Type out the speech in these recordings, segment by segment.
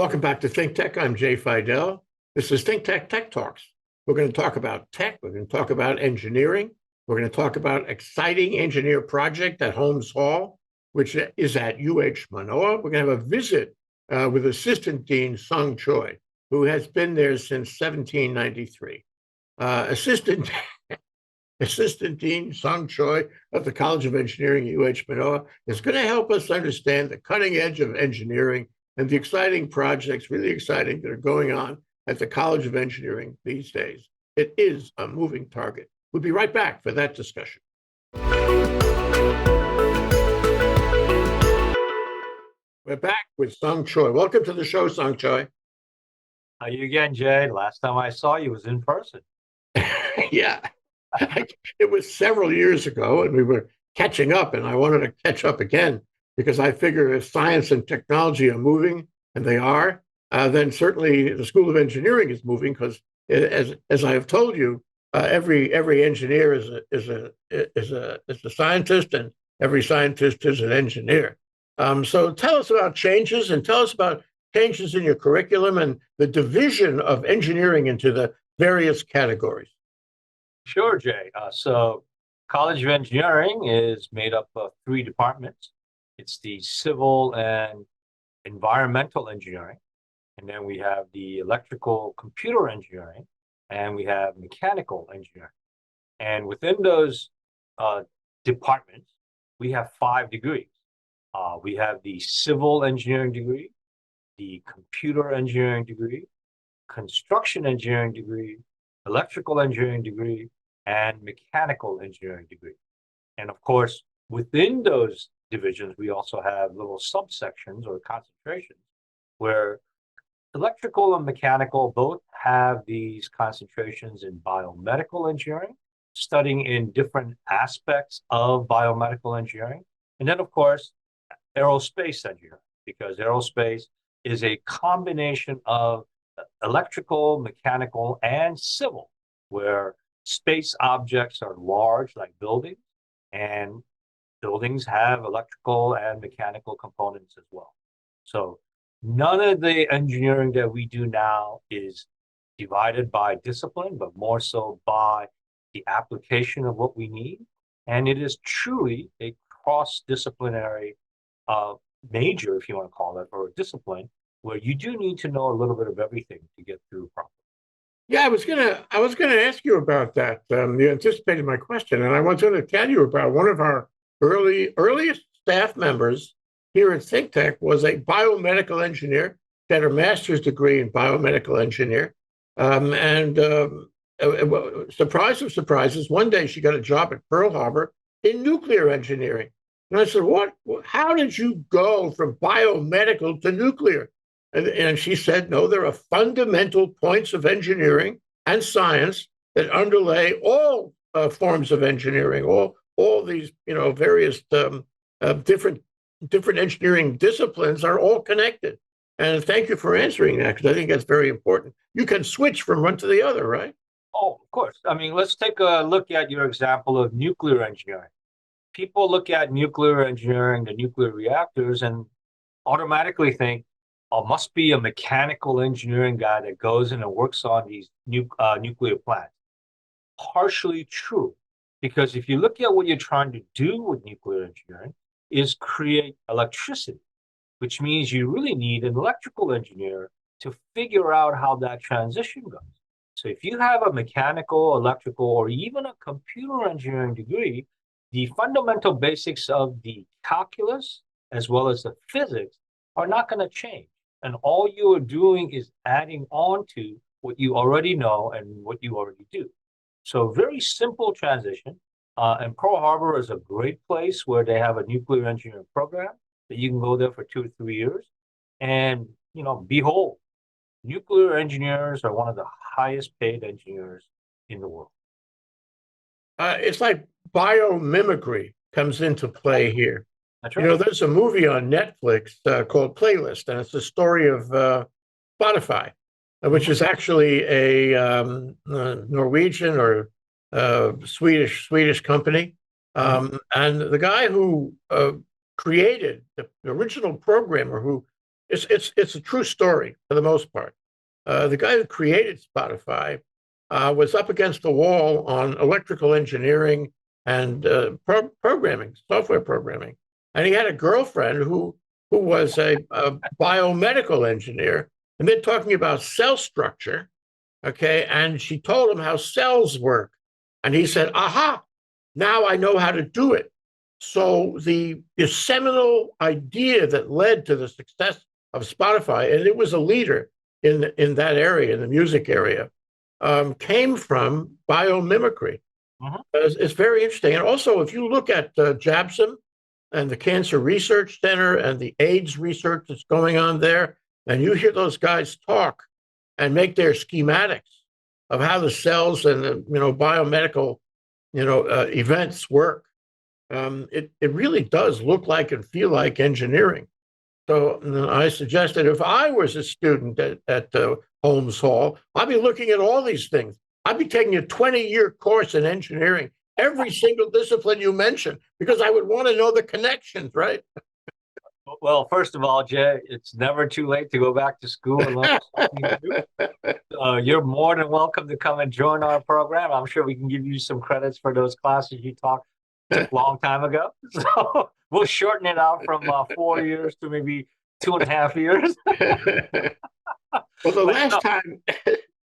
Welcome back to ThinkTech. I'm Jay Fidell. This is ThinkTech Tech Talks. We're going to talk about tech. We're going to talk about engineering. We're going to talk about exciting engineer project at Holmes Hall, which is at UH Manoa. We're going to have a visit with Assistant Dean Song Choi, who has been there since 1793. Assistant Dean Song Choi of the College of Engineering at UH Manoa is going to help us understand the cutting edge of engineering and the exciting projects, really exciting, that are going on at the College of Engineering these days. It is a moving target. We'll be right back for that discussion. We're back with Song Choi. Welcome to the show, Song Choi. How you again, Jay? Last time I saw you was in person. Yeah, it was several years ago, and we were catching up, and I wanted to catch up again because I figure if science and technology are moving, and they are, then certainly the School of Engineering is moving because, as I have told you, every engineer is a scientist, and every scientist is an engineer. So tell us about changes, and tell us about changes in your curriculum and the division of engineering into the various categories. Sure, Jay. So College of Engineering is made up of three departments. It's the civil and environmental engineering, and then we have the electrical computer engineering, and we have mechanical engineering. And within those departments, we have 5 degrees. We have the civil engineering degree, the computer engineering degree, construction engineering degree, electrical engineering degree, and mechanical engineering degree. And of course, within those divisions, we also have little subsections or concentrations where electrical and mechanical both have these concentrations in biomedical engineering, studying in different aspects of biomedical engineering. And then, of course, aerospace engineering, because aerospace is a combination of electrical, mechanical, and civil, where space objects are large, like buildings, and buildings have electrical and mechanical components as well. So none of the engineering that we do now is divided by discipline, but more so by the application of what we need. And it is truly a cross-disciplinary major, if you want to call it, or a discipline, where you do need to know a little bit of everything to get through properly. Yeah, I was gonna ask you about that. You anticipated my question, and I was going to tell you about one of our earliest staff members here at ThinkTech was a biomedical engineer. She had her master's degree in biomedical engineer, surprise of surprises, one day she got a job at Pearl Harbor in nuclear engineering. And I said, "What? How did you go from biomedical to nuclear?" And she said, "No, there are fundamental points of engineering and science that underlay all forms of engineering, all these various different engineering disciplines are all connected." And thank you for answering that, because I think that's very important. You can switch from one to the other, right? Oh, of course. I mean, let's take a look at your example of nuclear engineering. People look at nuclear engineering, the nuclear reactors, and automatically think, oh, must be a mechanical engineering guy that goes in and works on these nuclear plants. Partially true, because if you look at what you're trying to do with nuclear engineering is create electricity, which means you really need an electrical engineer to figure out how that transition goes. So if you have a mechanical, electrical, or even a computer engineering degree, the fundamental basics of the calculus as well as the physics are not going to change. And all you are doing is adding on to what you already know and what you already do. So very simple transition. And Pearl Harbor is a great place where they have a nuclear engineering program that you can go there for 2 or 3 years. And, behold, nuclear engineers are one of the highest paid engineers in the world. It's like biomimicry comes into play here. That's right. There's a movie on Netflix called Playlist, and it's the story of Spotify, which is actually a Norwegian or Swedish company. And the guy who created the original programmer, who it's a true story for the most part. The guy who created Spotify was up against the wall on electrical engineering and programming, software programming, and he had a girlfriend who was a biomedical engineer, and they're talking about cell structure. Okay, and she told him how cells work, and he said, "Aha! Now I know how to do it." So the seminal idea that led to the success of Spotify, and it was a leader in that area, in the music area, came from biomimicry. It's very interesting. And also, if you look at JABSM and the Cancer Research Center and the AIDS research that's going on there, and you hear those guys talk and make their schematics of how the cells and the biomedical events work, it really does look like and feel like engineering. So I suggested if I was a student at Holmes Hall, I'd be looking at all these things. I'd be taking a 20-year course in engineering, every single discipline you mentioned, because I would want to know the connections, right? Well, first of all, Jay, it's never too late to go back to school and learn something new. You're more than welcome to come and join our program. I'm sure we can give you some credits for those classes you took a long time ago. So we'll shorten it out from 4 years to maybe 2.5 years. Well,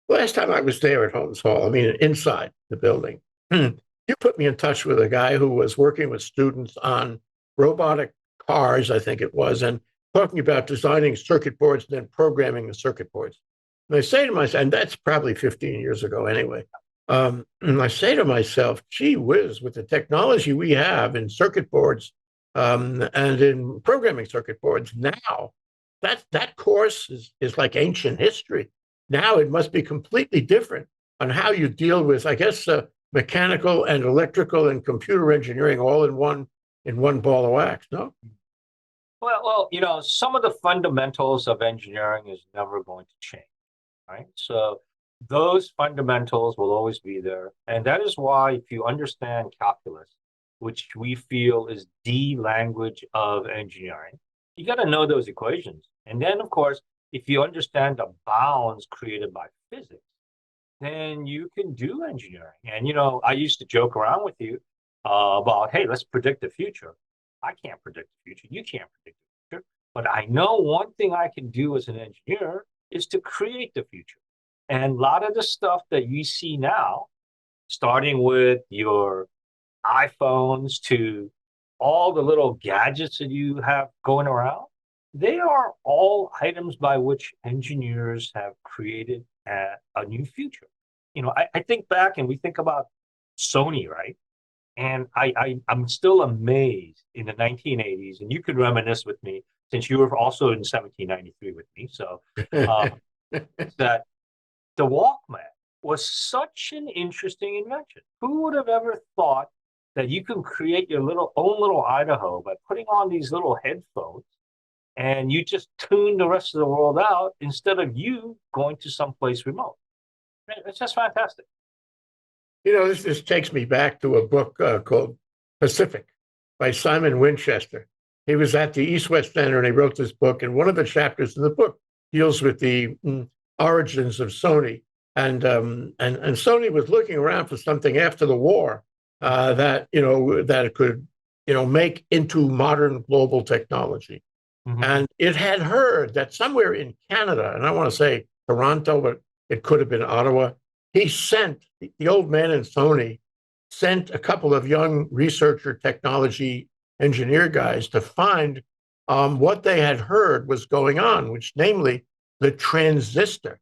last time I was there at Holmes Hall, I mean, inside the building, you put me in touch with a guy who was working with students on robotic cars, I think it was, and talking about designing circuit boards and then programming the circuit boards. And I say to myself, and that's probably 15 years ago anyway, and I say to myself, gee whiz, with the technology we have in circuit boards and in programming circuit boards now, that course is like ancient history. Now it must be completely different on how you deal with, I guess, mechanical and electrical and computer engineering all in one ball of wax, no? Well, some of the fundamentals of engineering is never going to change, right? So those fundamentals will always be there. And that is why if you understand calculus, which we feel is the language of engineering, you got to know those equations. And then, of course, if you understand the bounds created by physics, then you can do engineering. And, I used to joke around with you about, hey, let's predict the future. I can't predict the future. You can't predict the future. But I know one thing I can do as an engineer is to create the future. And a lot of the stuff that you see now, starting with your iPhones to all the little gadgets that you have going around, they are all items by which engineers have created a new future. I think back and we think about Sony, right? And I'm still amazed in the 1980s, and you could reminisce with me since you were also in 1793 with me. So that the Walkman was such an interesting invention. Who would have ever thought that you can create your own little Idaho by putting on these little headphones and you just tune the rest of the world out instead of you going to someplace remote? It's just fantastic. This takes me back to a book called Pacific by Simon Winchester. He was at the East-West Center and he wrote this book. And one of the chapters in the book deals with the origins of Sony. And Sony was looking around for something after the war that it could make into modern global technology. Mm-hmm. And it had heard that somewhere in Canada, and I want to say Toronto, but it could have been Ottawa, he sent, the old man in Sony sent a couple of young researcher technology engineer guys to find what they had heard was going on, which namely the transistor.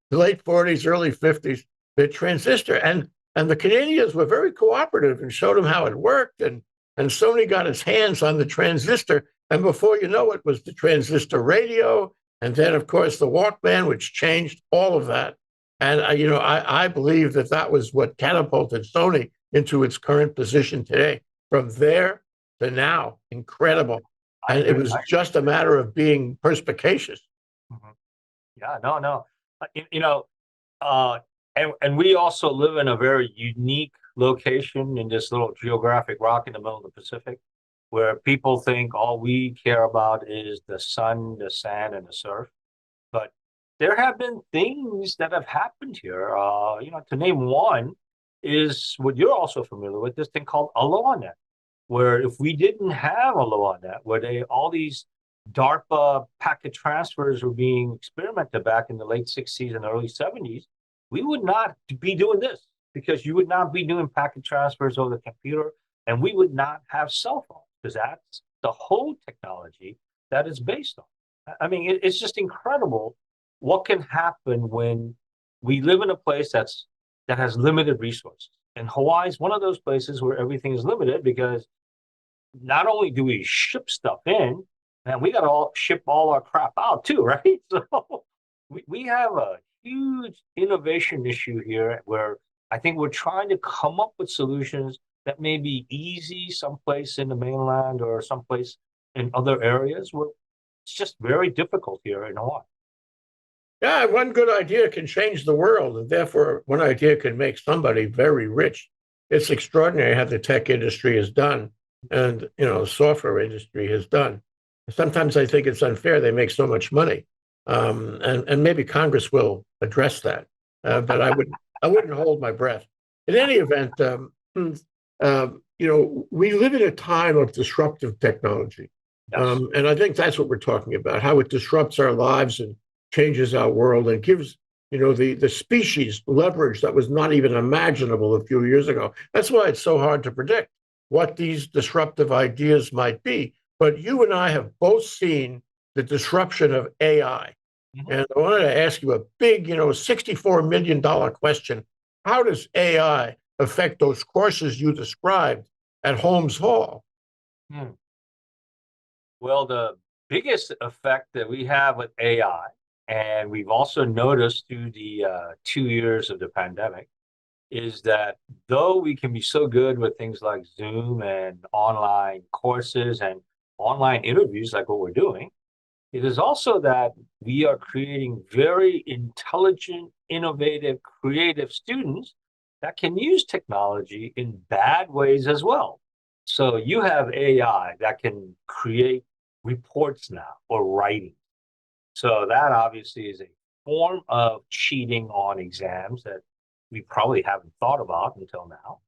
Late 40s, early 50s, the transistor. And the Canadians were very cooperative and showed them how it worked. And Sony got its hands on the transistor. And before you know it was the transistor radio. And then, of course, the Walkman, which changed all of that. And, I believe that was what catapulted Sony into its current position today. From there to now, incredible. And it was just a matter of being perspicacious. Mm-hmm. Yeah, no. And we also live in a very unique location in this little geographic rock in the middle of the Pacific. where people think all we care about is the sun, the sand, and the surf. But there have been things that have happened here. To name one is what you're also familiar with, this thing called AlohaNet, where if we didn't have AlohaNet, where all these DARPA packet transfers were being experimented back in the late 60s and early 70s, we would not be doing this, because you would not be doing packet transfers over the computer, and we would not have cell phones, because that's the whole technology that it's based on. I mean, it's just incredible what can happen when we live in a place that has limited resources. And Hawaii is one of those places where everything is limited, because not only do we ship stuff in, and we got to ship all our crap out too, right? So we have a huge innovation issue here, where I think we're trying to come up with solutions that may be easy someplace in the mainland or someplace in other areas, where it's just very difficult here in Hawaii. Yeah, one good idea can change the world, and therefore one idea can make somebody very rich. It's extraordinary how the tech industry has done, and the software industry has done. Sometimes I think it's unfair they make so much money, and maybe Congress will address that. But I wouldn't hold my breath. In any event, we live in a time of disruptive technology, Yes. and I think that's what we're talking about: how it disrupts our lives and changes our world, and gives the species leverage that was not even imaginable a few years ago. That's why it's so hard to predict what these disruptive ideas might be. But you and I have both seen the disruption of AI. Mhm. And I wanted to ask you a big, $64 million question. How does AI affect those courses you described at Holmes Hall? Hmm. Well, the biggest effect that we have with AI, and we've also noticed through the 2 years of the pandemic, is that though we can be so good with things like Zoom and online courses and online interviews like what we're doing, it is also that we are creating very intelligent, innovative, creative students that can use technology in bad ways as well. So you have AI that can create reports now, or writing. So that obviously is a form of cheating on exams that we probably haven't thought about until now.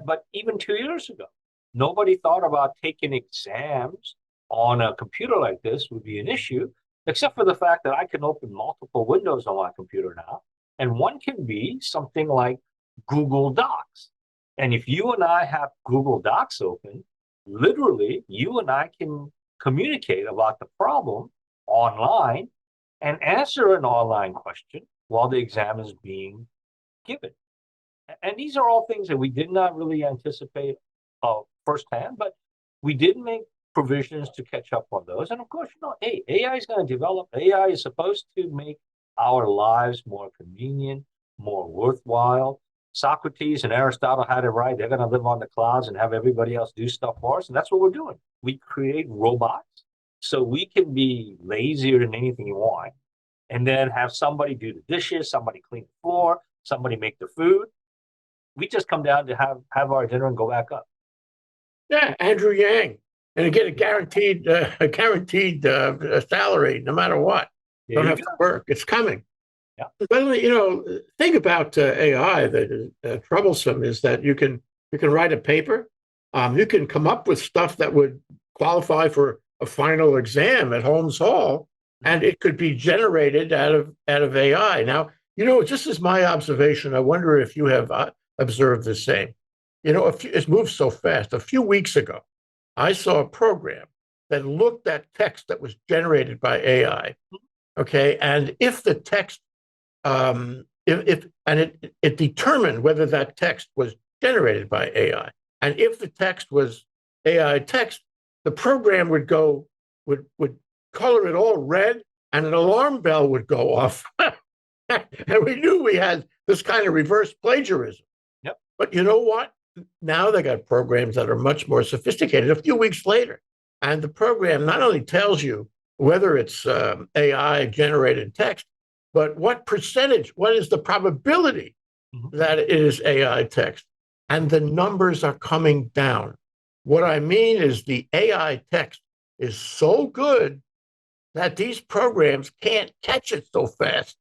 But even 2 years ago, nobody thought about taking exams on a computer like this would be an issue, except for the fact that I can open multiple windows on my computer now. And one can be something like Google Docs. And if you and I have Google Docs open, literally, you and I can communicate about the problem online and answer an online question while the exam is being given. And these are all things that we did not really anticipate firsthand, but we did make provisions to catch up on those. And of course, hey, AI is going to develop. AI is supposed to make our lives more convenient, more worthwhile. Socrates and Aristotle had it right. They're going to live on the clouds and have everybody else do stuff for us. And that's what we're doing. We create robots so we can be lazier than anything you want, and then have somebody do the dishes, somebody clean the floor, somebody make the food. We just come down to have our dinner and go back up. Yeah, Andrew Yang, and get a guaranteed salary no matter what. Don't have to work. It's coming. Yeah. But think about AI that is troublesome is that you can write a paper, you can come up with stuff that would qualify for a final exam at Holmes Hall, and it could be generated out of AI. Now, just as my observation, I wonder if you have observed the same. It's moved so fast. A few weeks ago, I saw a program that looked at text that was generated by AI. Okay, and if the text, it determined whether that text was generated by AI, and if the text was AI text, the program would color it all red, and an alarm bell would go off. And we knew we had this kind of reverse plagiarism. Yep. But you know what? Now they got programs that are much more sophisticated. A few weeks later, and the program not only tells you whether it's AI generated text, but what is the probability that it is AI text, and the numbers are coming down. What I mean is the AI text is so good that these programs can't catch it so fast.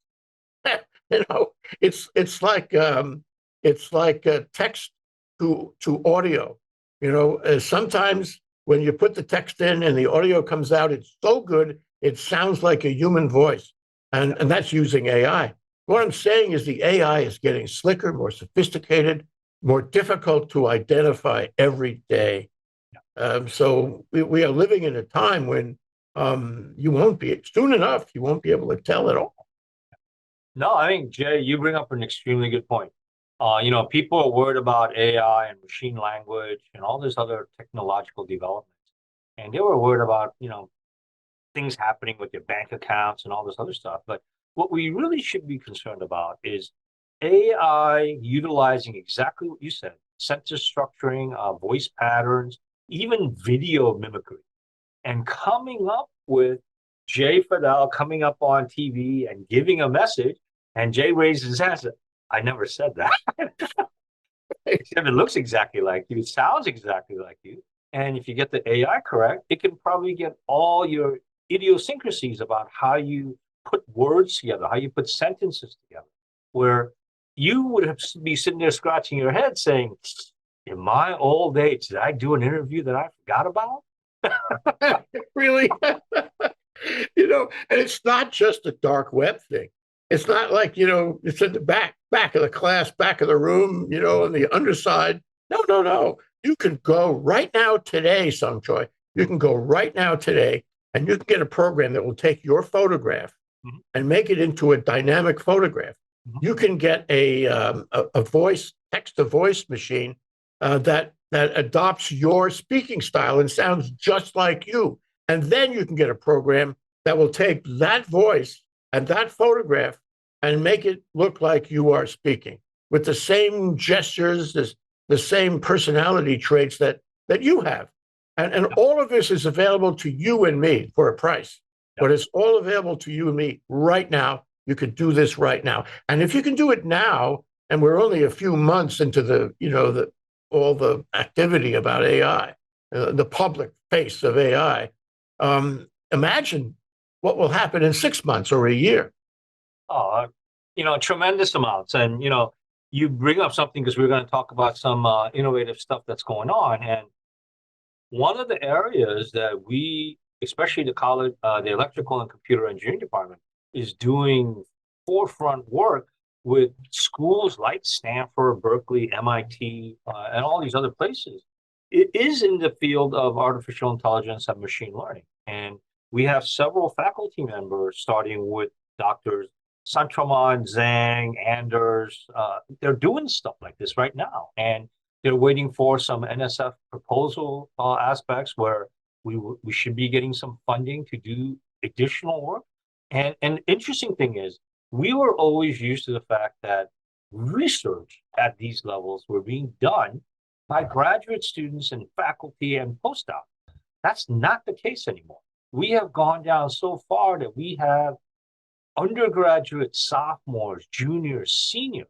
You know, it's like text to audio. You know, sometimes when you put the text in and the audio comes out, it's so good it sounds like a human voice, and that's using AI. What I'm saying is the AI is getting slicker, more sophisticated, more difficult to identify every day. So we are living in a time when you won't be soon enough. You won't be able to tell at all. No, I think Jay, you bring up an extremely good point. People are worried about AI and machine language and all this other technological developments, and they were worried about things happening with your bank accounts and all this other stuff. But what we really should be concerned about is AI utilizing exactly what you said: sentence structuring, voice patterns, even video mimicry, and coming up with Jay Fidell coming up on TV and giving a message, and Jay raises his hand and said, I never said that. Except it looks exactly like you, it sounds exactly like you. And if you get the AI correct, it can probably get all your idiosyncrasies about how you put words together, how you put sentences together, where you would have be sitting there scratching your head saying, in my old age, did I do an interview that I forgot about? Really? And it's not just a dark web thing. It's not like, it's in the back of the class, back of the room, on the underside. No, no, no. You can go right now today, Song Choi. You can go right now today and you can get a program that will take your photograph and make it into a dynamic photograph. You can get a voice, text to voice machine that adopts your speaking style and sounds just like you. And then you can get a program that will take that voice and that photograph and make it look like you are speaking with the same gestures, the same personality traits that you have. And all of this is available to you and me for a price. But it's all available to you and me right now. You could do this right now. And if you can do it now, and we're only a few months into all the activity about AI, the public face of AI, imagine what will happen in 6 months or a year. Oh, tremendous amounts. And, you bring up something because we're going to talk about some innovative stuff that's going on. And one of the areas that we, especially the college, the electrical and computer engineering department, is doing forefront work with schools like Stanford, Berkeley, MIT, and all these other places. It is in the field of artificial intelligence and machine learning. And we have several faculty members, starting with doctors Santraman, Zhang, Anders. They're doing stuff like this right now. And they're waiting for some NSF proposal aspects where we should be getting some funding to do additional work. And an interesting thing is, we were always used to the fact that research at these levels were being done by graduate students and faculty and postdocs. That's not the case anymore. We have gone down so far that we have undergraduate sophomores, juniors, seniors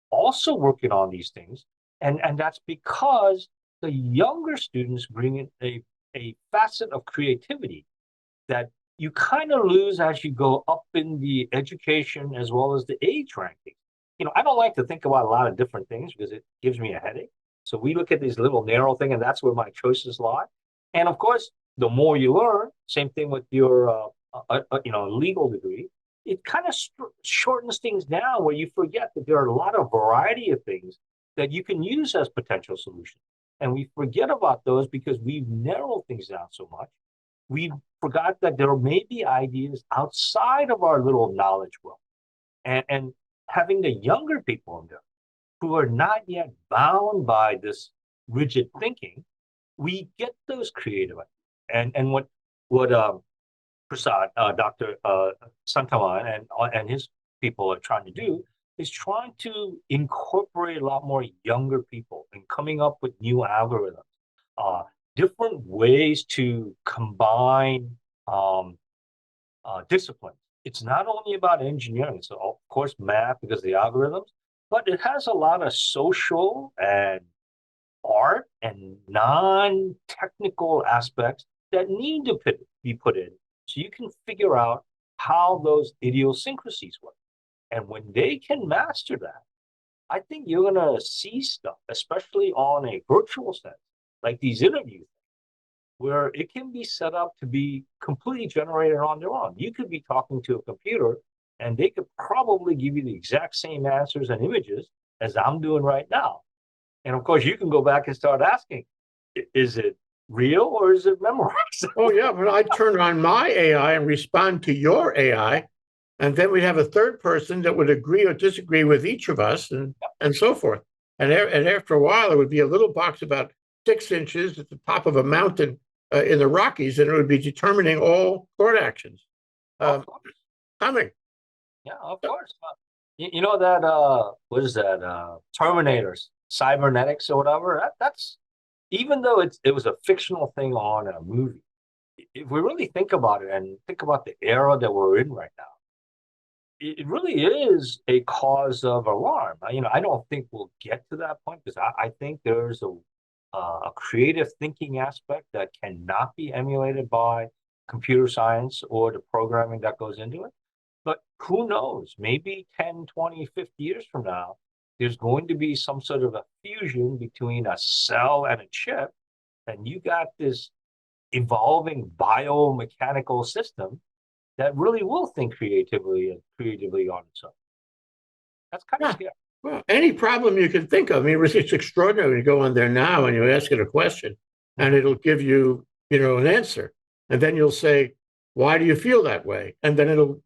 also working on these things. And that's because the younger students bring in a facet of creativity that you kind of lose as you go up in the education as well as the age ranking. I don't like to think about a lot of different things because it gives me a headache. So we look at these little narrow thing, and that's where my choices lie. And of course, the more you learn, same thing with your legal degree, it kind of shortens things down where you forget that there are a lot of variety of things that you can use as potential solutions. And we forget about those because we've narrowed things down so much. We forgot that there may be ideas outside of our little knowledge world. And having the younger people in there who are not yet bound by this rigid thinking, we get those creative ideas. And what Prasad, Dr. Santaman and his people are trying to do is trying to incorporate a lot more younger people and coming up with new algorithms, different ways to combine disciplines. It's not only about engineering, so of course math because of the algorithms, but it has a lot of social and art and non-technical aspects that need to be put in so you can figure out how those idiosyncrasies work. And when they can master that, I think you're going to see stuff, especially on a virtual sense, like these interviews, where it can be set up to be completely generated on their own. You could be talking to a computer and they could probably give you the exact same answers and images as I'm doing right now. And of course, you can go back and start asking, is it real or is it memorized? Oh, yeah, but I turn on my AI and respond to your AI. And then we'd have a third person that would agree or disagree with each of us and so forth. And after a while, it would be a little box about 6 inches at the top of a mountain in the Rockies, and it would be determining all court actions coming. Yeah, of course. You know that, what is that, Terminators, cybernetics or whatever? That's, even though it was a fictional thing on a movie, if we really think about it and think about the era that we're in right now, it really is a cause of alarm. I don't think we'll get to that point because I think there's a creative thinking aspect that cannot be emulated by computer science or the programming that goes into it. But who knows? Maybe 10, 20, 50 years from now, there's going to be some sort of a fusion between a cell and a chip, and you got this evolving biomechanical system that really will think creatively on its own. That's kind of scary. Well, any problem you can think of. I mean, it's extraordinary. You go on there now and you ask it a question, and it'll give you, an answer. And then you'll say, why do you feel that way? And then it'll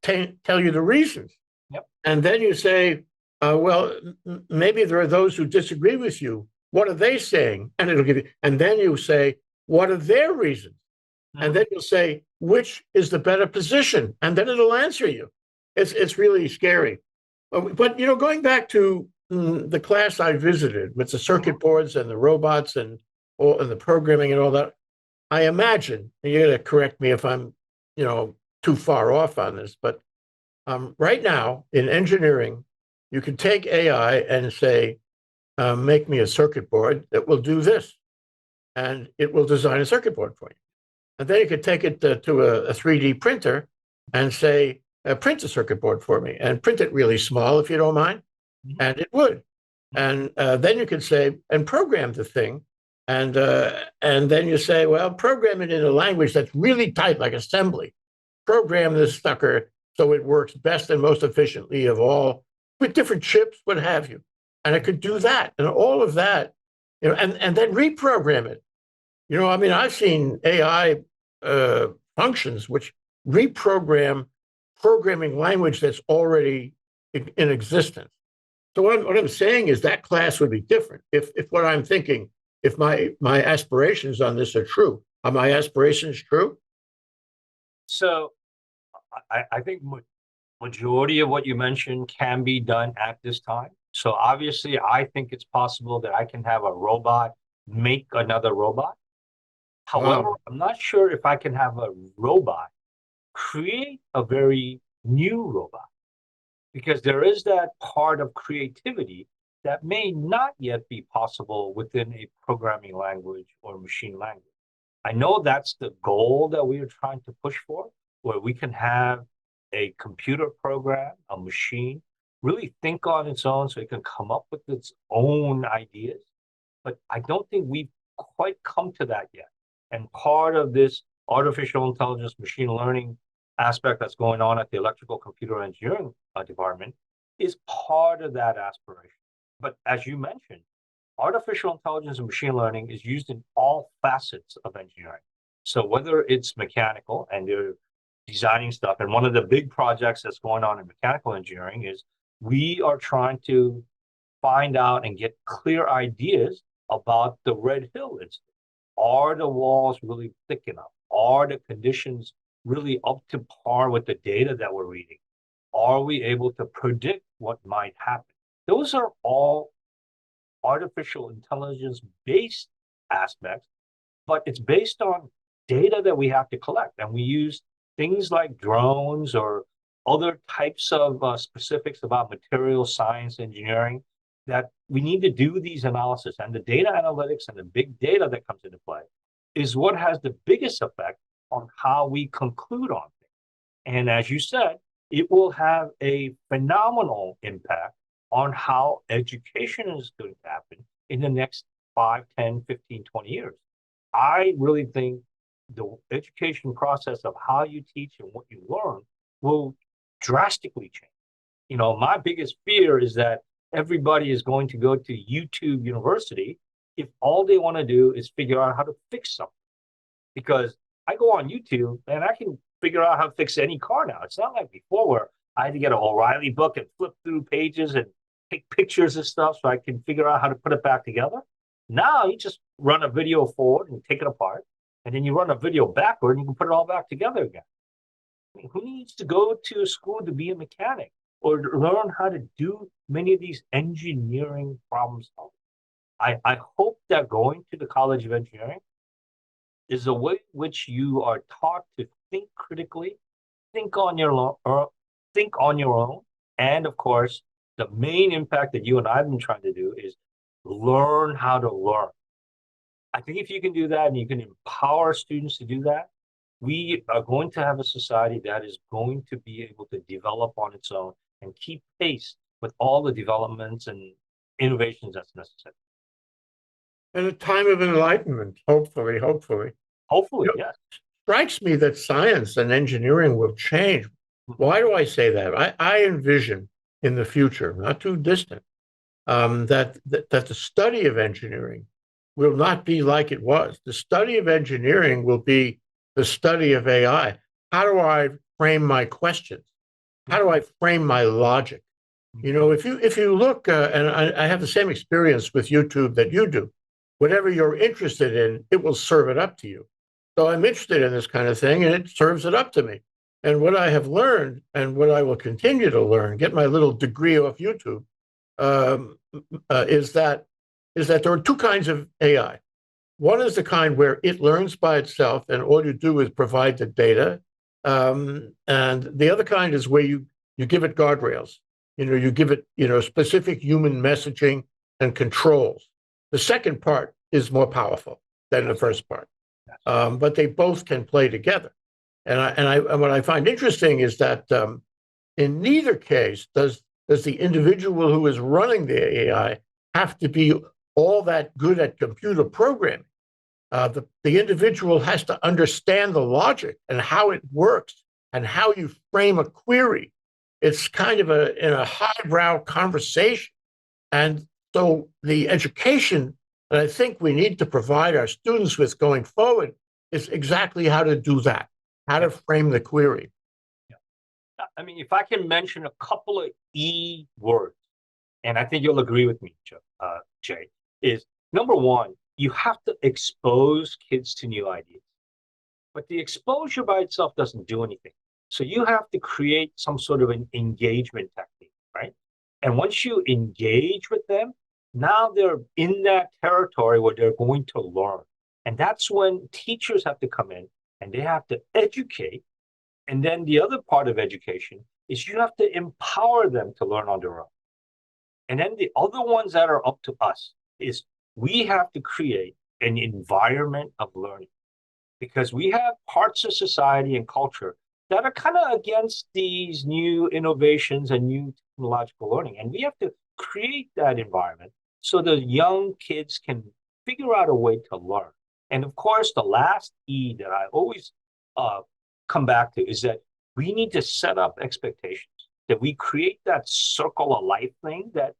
tell you the reasons. Yep. And then you say, well, maybe there are those who disagree with you. What are they saying? And it'll give you, and then you say, what are their reasons? And then you'll say, which is the better position? And then it'll answer you. It's really scary. But, going back to the class I visited with the circuit boards and the robots and the programming and all that, I imagine, and you're going to correct me if I'm, too far off on this, but right now in engineering, you can take AI and say, make me a circuit board that will do this. And it will design a circuit board for you. And then you could take it to a 3D printer and say, print a circuit board for me and print it really small, if you don't mind. And it would. And then you could say, and program the thing. And then you say, well, program it in a language that's really tight, like assembly. Program this sucker so it works best and most efficiently of all, with different chips, what have you. And it could do that. And all of that, and then reprogram it. I've seen AI functions which reprogram programming language that's already in existence. So what I'm saying is that class would be different if what I'm thinking, if my aspirations on this are true. Are my aspirations true? So I think majority of what you mentioned can be done at this time. So obviously, I think it's possible that I can have a robot make another robot. However, I'm not sure if I can have a robot create a very new robot, because there is that part of creativity that may not yet be possible within a programming language or machine language. I know that's the goal that we are trying to push for, where we can have a computer program, a machine, really think on its own so it can come up with its own ideas. But I don't think we've quite come to that yet. And part of this artificial intelligence, machine learning aspect that's going on at the electrical computer engineering department is part of that aspiration. But as you mentioned, artificial intelligence and machine learning is used in all facets of engineering. So whether it's mechanical and they're designing stuff, and one of the big projects that's going on in mechanical engineering is we are trying to find out and get clear ideas about the Red Hill incident. Are the walls really thick enough? Are the conditions really up to par with the data that we're reading? Are we able to predict what might happen? Those are all artificial intelligence based aspects, but it's based on data that we have to collect. And we use things like drones or other types of specifics about material science engineering that we need to do these analysis, and the data analytics and the big data that comes into play is what has the biggest effect on how we conclude on things. And as you said, it will have a phenomenal impact on how education is going to happen in the next 5, 10, 15, 20 years. I really think the education process of how you teach and what you learn will drastically change. My biggest fear is that everybody is going to go to YouTube University if all they want to do is figure out how to fix something. Because I go on YouTube and I can figure out how to fix any car now. It's not like before where I had to get an O'Reilly book and flip through pages and take pictures and stuff so I can figure out how to put it back together. Now you just run a video forward and take it apart, and then you run a video backward and you can put it all back together again. I mean, who needs to go to a school to be a mechanic or to learn how to do many of these engineering problem solving? I hope that going to the College of Engineering is a way in which you are taught to think critically, think on your own, and of course, the main impact that you and I have been trying to do is learn how to learn. I think if you can do that and you can empower students to do that, we are going to have a society that is going to be able to develop on its own and keep pace with all the developments and innovations that's necessary. And a time of enlightenment, hopefully. Hopefully, yes. Strikes me that science and engineering will change. Why do I say that? I envision in the future, not too distant, that the study of engineering will not be like it was. The study of engineering will be the study of AI. How do I frame my questions? How do I frame my logic? If you look, and I have the same experience with YouTube that you do. Whatever you're interested in, it will serve it up to you. So I'm interested in this kind of thing, and it serves it up to me. And what I have learned, and what I will continue to learn, get my little degree off YouTube, is that there are two kinds of AI. One is the kind where it learns by itself, and all you do is provide the data. And the other kind is where you give it guardrails. You give it specific human messaging and controls. The second part is more powerful than the first part, but they both can play together. And what I find interesting is that in neither case does the individual who is running the AI have to be all that good at computer programming. The individual has to understand the logic and how it works and how you frame a query. It's kind of in a highbrow conversation. And so the education that I think we need to provide our students with going forward is exactly how to do that, how to frame the query. Yeah. I mean, if I can mention a couple of E words, and I think you'll agree with me, Jay, is number one, you have to expose kids to new ideas. But the exposure by itself doesn't do anything. So you have to create some sort of an engagement technique, right? And once you engage with them, now they're in that territory where they're going to learn. And that's when teachers have to come in and they have to educate. And then the other part of education is you have to empower them to learn on their own. And then the other ones that are up to us is we have to create an environment of learning, because we have parts of society and culture that are kind of against these new innovations and new technological learning. And we have to create that environment so the young kids can figure out a way to learn. And of course, the last E that I always come back to is that we need to set up expectations, that we create that circle of life thing that,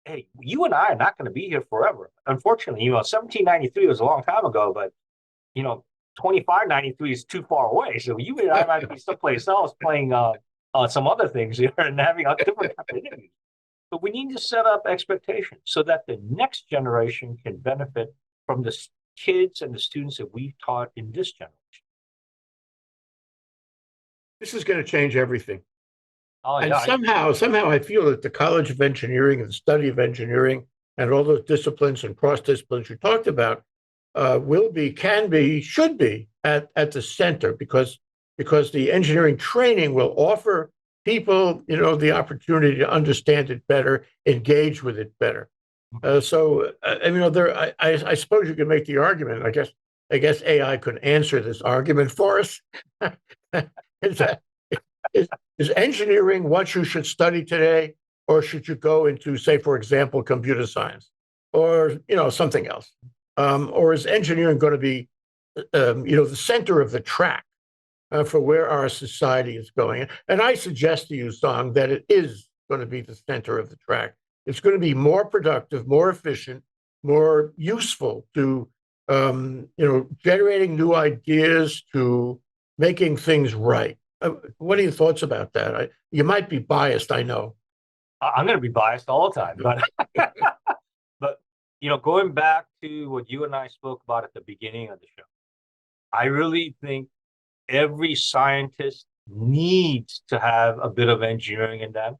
hey, you and I are not going to be here forever. Unfortunately, 1793 was a long time ago, but, 2593 is too far away. So you and I might be someplace else playing some other things here and having a different type of interview. But we need to set up expectations so that the next generation can benefit from the kids and the students that we've taught in this generation. This is going to change everything. Oh, And yeah. somehow I feel that the College of Engineering and the study of engineering and all those disciplines and cross disciplines you talked about will be, can be, should be at the center, because the engineering training will offer people, the opportunity to understand it better, engage with it better. I suppose you could make the argument. I guess AI could answer this argument for us. is, that, is engineering what you should study today, or should you go into, say, for example, computer science, or something else, or is engineering going to be, the center of the track for where our society is going? And I suggest to you, Song, that it is going to be the center of the track. It's going to be more productive, more efficient, more useful to, generating new ideas, to making things right. What are your thoughts about that? You might be biased, I know. I'm going to be biased all the time, but but going back to what you and I spoke about at the beginning of the show, I really think every scientist needs to have a bit of engineering in them,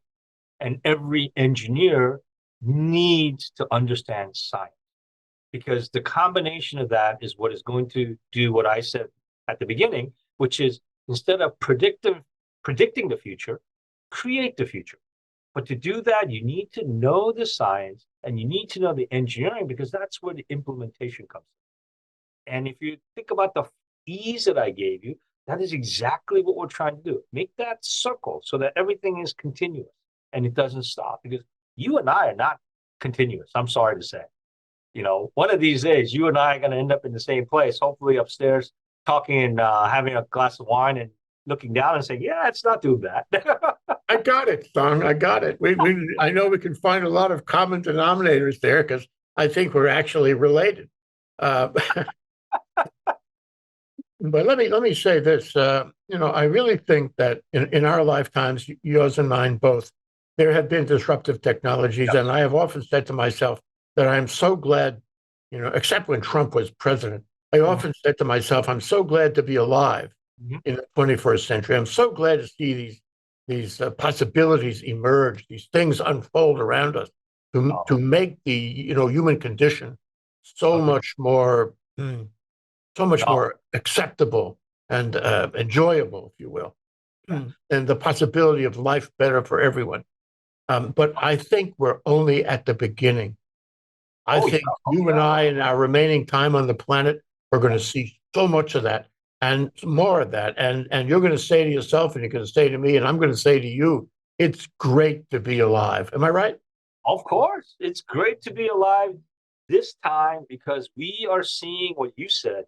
and every engineer needs to understand science, because the combination of that is what is going to do what I said at the beginning, which is, instead of predicting the future, create the future. But to do that, you need to know the science and you need to know the engineering, because that's where the implementation comes in. And if you think about the ease that I gave you, that is exactly what we're trying to do. Make that circle so that everything is continuous and it doesn't stop, because you and I are not continuous. I'm sorry to say. One of these days, you and I are going to end up in the same place, hopefully upstairs, talking and having a glass of wine and looking down and saying, yeah, it's not too bad. I got it, Song. I got it. I know we can find a lot of common denominators there, because I think we're actually related. But let me say this. I really think that in our lifetimes, yours and mine both, there have been disruptive technologies, and I have often said to myself that I'm so glad, except when Trump was president, I often said to myself, I'm so glad to be alive in the 21st century. I'm so glad to see these possibilities emerge, these things unfold around us to make the human condition so much more acceptable and enjoyable, if you will, and the possibility of life better for everyone. But I think we're only at the beginning. I think you and I, in our remaining time on the planet, are going to see so much of that and more of that. And you're going to say to yourself, and you're going to say to me, and I'm going to say to you, it's great to be alive. Am I right? Of course. It's great to be alive this time, because we are seeing what you said,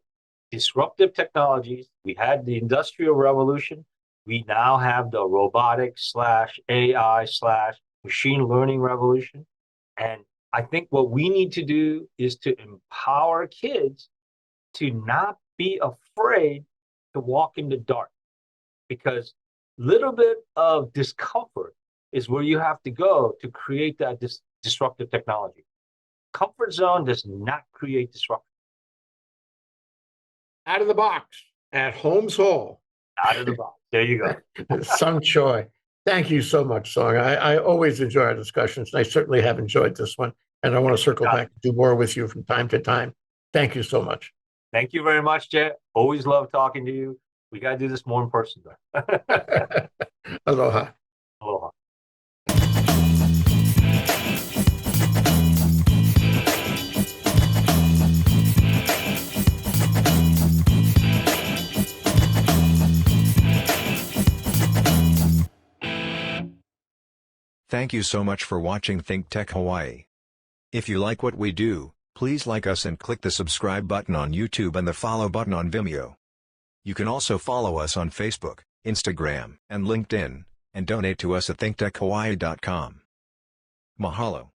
disruptive technologies. We had the Industrial Revolution. We now have the robotic/AI/machine learning revolution. And I think what we need to do is to empower kids to not be afraid to walk in the dark, because little bit of discomfort is where you have to go to create that disruptive technology. Comfort zone does not create disruption. Out of the box at Holmes Hall. Out of the box. There you go. Song Choi. Thank you so much, Song. I always enjoy our discussions, and I certainly have enjoyed this one. And I want to circle back and do more with you from time to time. Thank you so much. Thank you very much, Jay. Always love talking to you. We got to do this more in person, though. Aloha. Aloha. Thank you so much for watching ThinkTech Hawaii. If you like what we do, please like us and click the subscribe button on YouTube and the follow button on Vimeo. You can also follow us on Facebook, Instagram, and LinkedIn, and donate to us at thinktechhawaii.com. Mahalo.